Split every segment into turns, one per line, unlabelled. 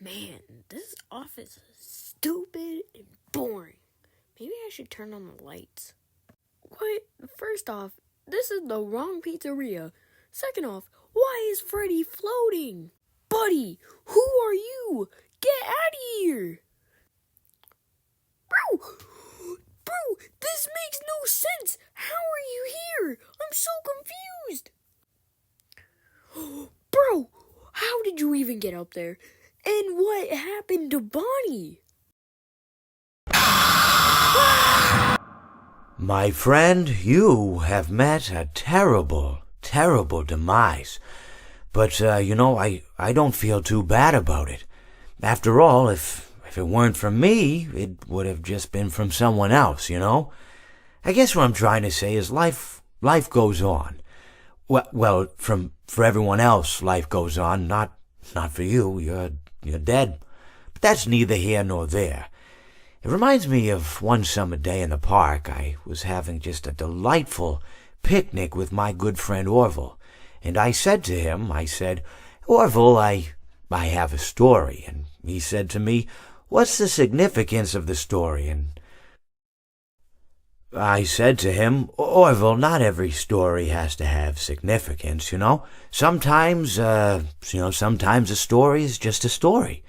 Man, this office is stupid and boring. Maybe I should turn on the lights. What? First off, this is the wrong pizzeria. Second off, why is Freddy floating? Buddy, who are you? Get out of here! Bro, this makes no sense. How are you here? I'm so confused. Bro, how did you even get up there? And what happened to Bonnie?
My friend, you have met a terrible, terrible demise. But, I don't feel too bad about it. After all, if it weren't from me, it would have just been from someone else, I guess what I'm trying to say is life goes on. Well, for everyone else, life goes on, not for you. You're dead. But that's neither here nor there. It reminds me of one summer day in the park. I was having just a delightful picnic with my good friend Orville. And I said to him, Orville, I have a story. And he said to me, what's the significance of the story? And I said to him, Orville, not every story has to have significance, Sometimes, sometimes a story is just a story.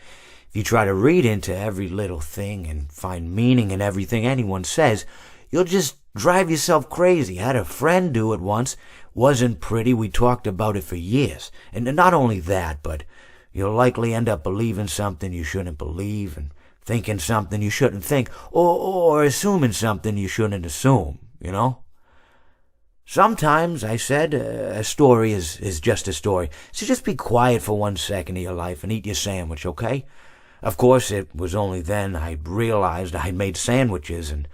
If you try to read into every little thing and find meaning in everything anyone says, you'll just drive yourself crazy. I had a friend do it once. Wasn't pretty. We talked about it for years. And not only that, but you'll likely end up believing something you shouldn't believe and thinking something you shouldn't think, or assuming something you shouldn't assume, Sometimes, I said, a story is just a story. So just be quiet for 1 second of your life and eat your sandwich, okay? Of course, it was only then I realized I made sandwiches, and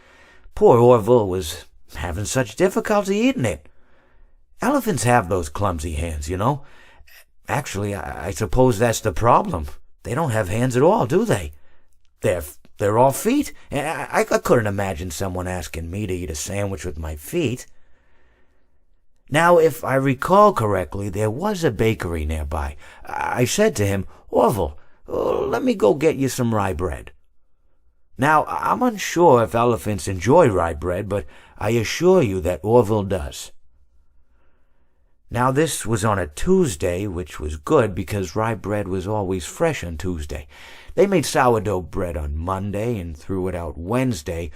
poor Orville was having such difficulty eating it. Elephants have those clumsy hands, Actually, I suppose that's the problem. They don't have hands at all, do they? They're all feet. I couldn't imagine someone asking me to eat a sandwich with my feet. Now, if I recall correctly, there was a bakery nearby. I said to him, Orville, let me go get you some rye bread. Now, I'm unsure if elephants enjoy rye bread, but I assure you that Orville does. Now, this was on a Tuesday, which was good because rye bread was always fresh on Tuesday. They made sourdough bread on Monday and threw it out Wednesday,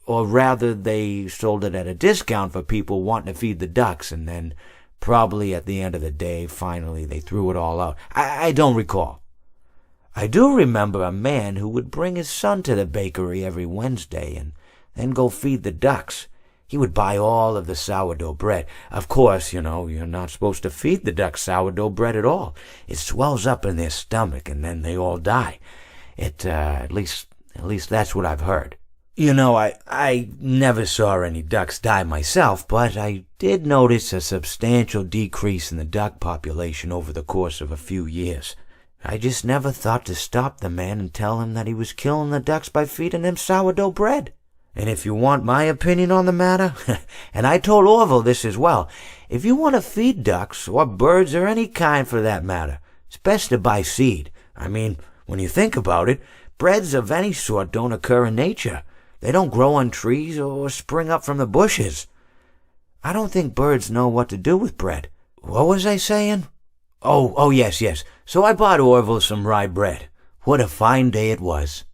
or rather they sold it at a discount for people wanting to feed the ducks, and then probably at the end of the day, finally they threw it all out. I don't recall. I do remember a man who would bring his son to the bakery every Wednesday and then go feed the ducks. He would buy all of the sourdough bread. Of course, you're not supposed to feed the ducks sourdough bread at all. It swells up in their stomach and then they all die. At least that's what I've heard. I never saw any ducks die myself, but I did notice a substantial decrease in the duck population over the course of a few years. I just never thought to stop the man and tell him that he was killing the ducks by feeding them sourdough bread. And if you want my opinion on the matter, and I told Orville this as well, if you want to feed ducks, or birds, or any kind for that matter, it's best to buy seed. I mean, when you think about it, breads of any sort don't occur in nature. They don't grow on trees or spring up from the bushes. I don't think birds know what to do with bread. What was I saying? Oh, yes. So I bought Orville some rye bread. What a fine day it was.